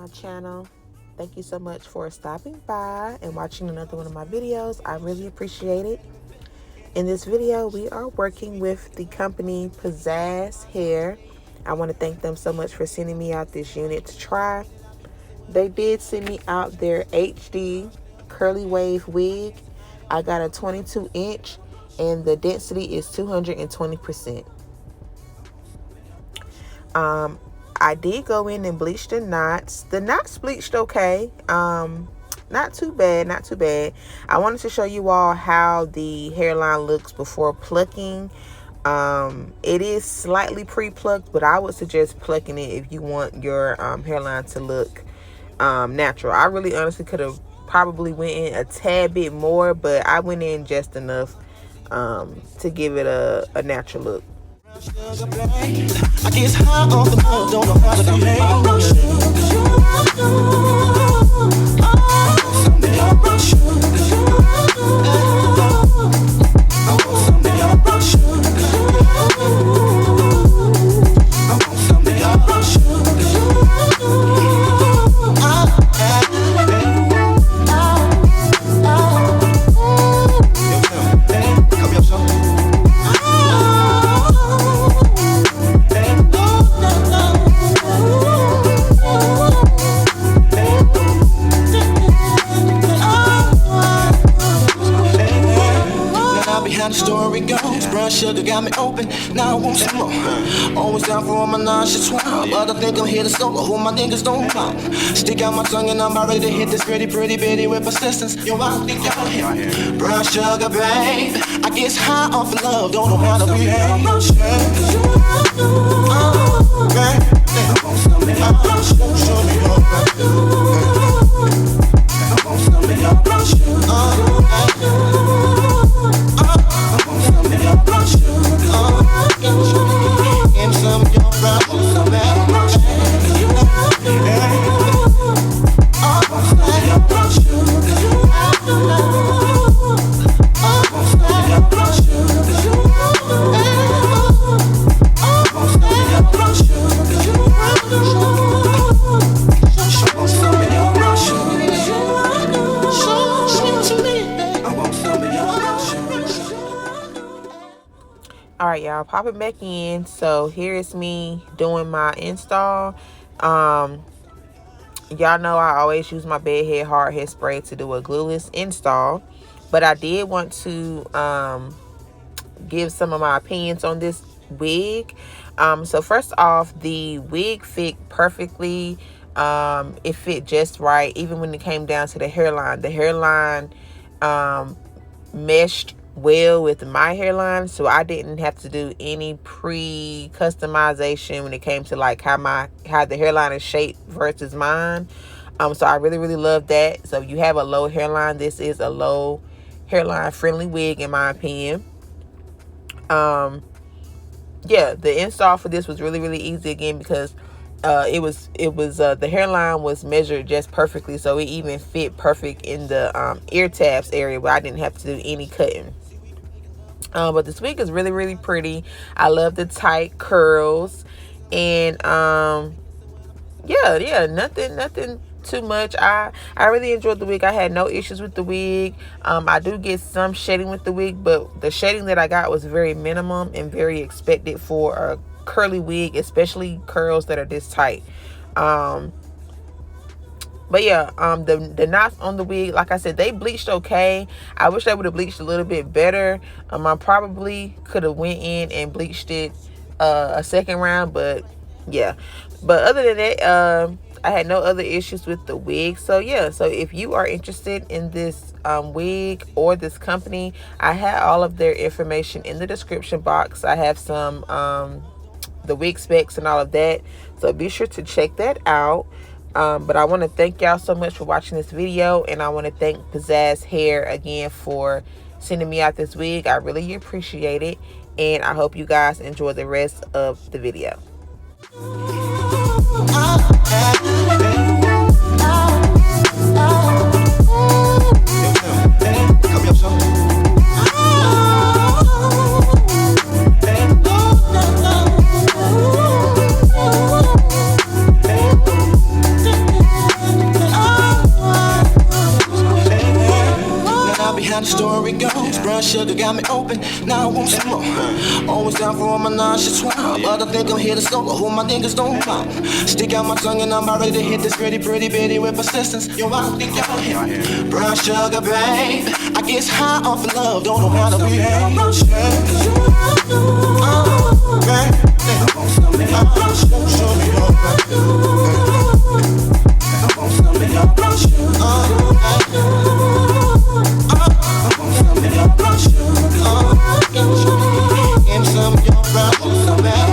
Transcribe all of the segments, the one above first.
my channel. Thank you so much for stopping by and watching another one of my videos. I really appreciate it. In this video, we are working with the company Pizazz Hair. I want to thank them so much for sending me out this unit to try. They did send me out their HD curly wave wig. I got a 22-inch and the density is 220%. I did go in and bleach the knots. The knots bleached okay. Not too bad, not too bad. I wanted to show you all how the hairline looks before plucking. It is slightly pre-plucked, but I would suggest plucking it if you want your hairline to look natural. I really honestly could have probably went in a tad bit more, but I went in just enough to give it a natural look. I guess high off the love, don't know how to behave. The story goes, brown sugar got me open, now I want some more. Always down for all my nauseous swallow, but I think I'm here to solo, who my niggas don't want. Stick out my tongue and I'm about ready to hit this pretty bitty with persistence. Yo, I think y'all here. Brown sugar, babe, I guess high off of love, don't know how to behave. Brown sugar, babe, I want some of your brown sugar. Show me your brown sugar. I want some of your brown sugar. Alright, y'all, popping back in. So here is me doing my install. Y'all know I always use my bed head hard head spray to do a glueless install, but I did want to give some of my opinions on this wig. So first off, the wig fit perfectly. It fit just right. Even when it came down to the hairline meshed well with my hairline, so I didn't have to do any pre-customization when it came to like how the hairline is shaped versus mine. So I really love that. So if you have a low hairline, this is a low hairline friendly wig in my opinion. Yeah, the install for this was really easy again, because the hairline was measured just perfectly, so it even fit perfect in the ear tabs area where I didn't have to do any cutting. But this wig is really pretty. I love the tight curls, and yeah, nothing too much. I really enjoyed the wig. I had no issues with the wig. I do get some shading with the wig, but the shading that I got was very minimum and very expected for a curly wig, especially curls that are this tight. But yeah, the knots on the wig, like I said, they bleached okay. I wish they would have bleached a little bit better. I probably could have went in and bleached it a second round, but yeah. But other than that, I had no other issues with the wig. So yeah, so if you are interested in this wig or this company, I have all of their information in the description box. I have some the wig specs and all of that, so be sure to check that out. But I want to thank y'all so much for watching this video, and I want to thank Pizazz Hair again for sending me out this wig. I really appreciate it, and I hope you guys enjoy the rest of the video. Brown sugar got me open, now I want some more. Always down for all my nonchalant, but I think I'm here to solo. Who my niggas don't mind. Stick out my tongue and I'm about ready to hit this pretty bitty with persistence. Yo, I think y'all here. Brown sugar, babe. I guess high off of love, don't know how to behave. Brown sugar, babe. I want some of your brown sugar. Show me your brown sugar. I want some of your brown sugar. I want some of your brown sugar. Give me some of your brown sugar, babe.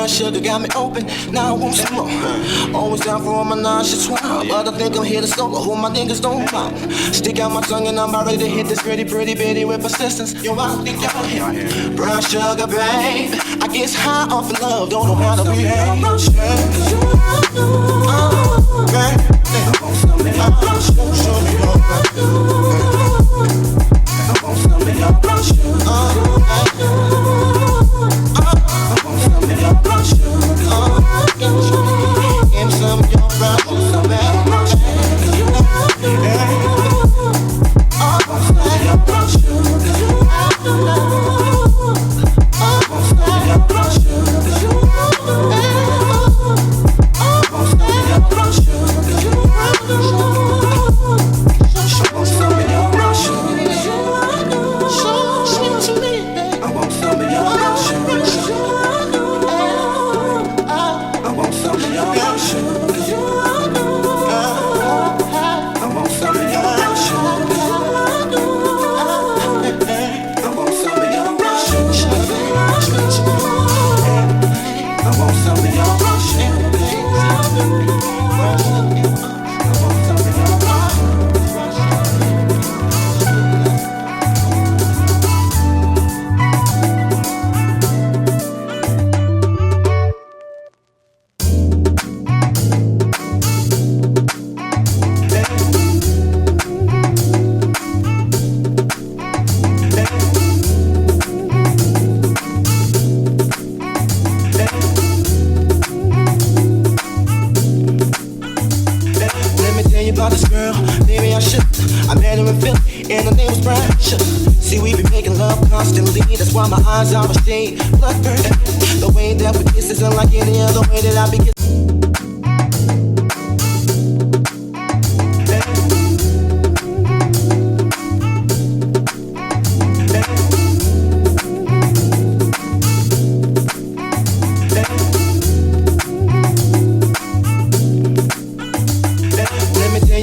Sugar got me open, now I want some more. Always down for all my nonchalant, but I think I'm here to solo. Who my niggas don't mind. Stick out my tongue and I'm about ready to hit this pretty bitty with persistence. Yo, I think y'all here. Brown sugar, babe. I guess high off of love, don't know how to behave. Brown sugar, babe. I want some of your brown sugar. Show me your brown sugar. I want some of your brown sugar. Give some of your brown sugar, babe. See, we be making love constantly. That's why my eyes are a shade blood burning. The way that we kiss isn't like any other way that I be kissing.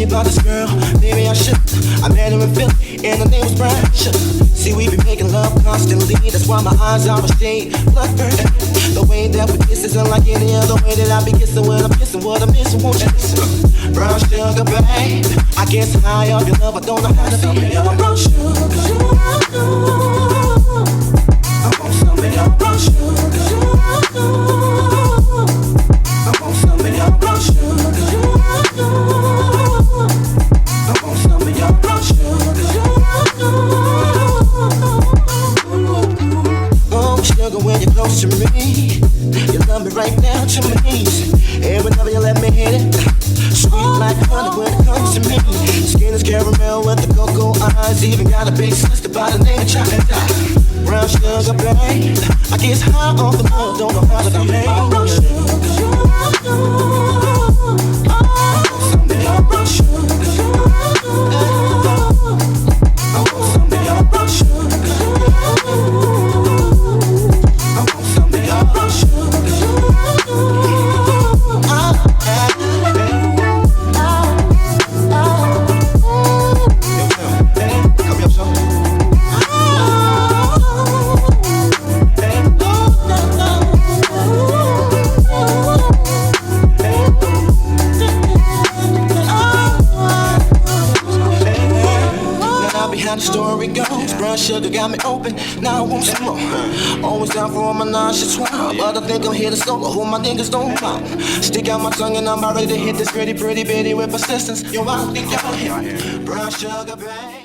About this girl, maybe I should. I met her in Philly, and her name was Brian. See, we be making love constantly. That's why my eyes are a shade blood burning. The way that we kiss isn't like any other way that I be kissing when I'm kissing what I'm missing. Won't you listen? Brown sugar, babe. I get so high off your love, I don't know how to be. Your brown sugar. I want some of your brown sugar. I want some of your brown sugar. Oh, sugar, when you're close to me, you love me right down to my knees. And whenever you let me hit it, sweet like honey when it comes to me. Skin is caramel with the cocoa eyes. Even got a big sister by the name of Chocolate. Brown sugar, babe. I get high off the love, don't know how to behave. Brown sugar, some of your brown sugar. The story goes, brown sugar got me open, now I want some more. Always down for all my nonchalant, but I think I'm here to solo, who my niggas don't mind. Stick out my tongue and I'm about ready to hit this pretty bitty with persistence. Yo, I think y'all here. Brown sugar, babe.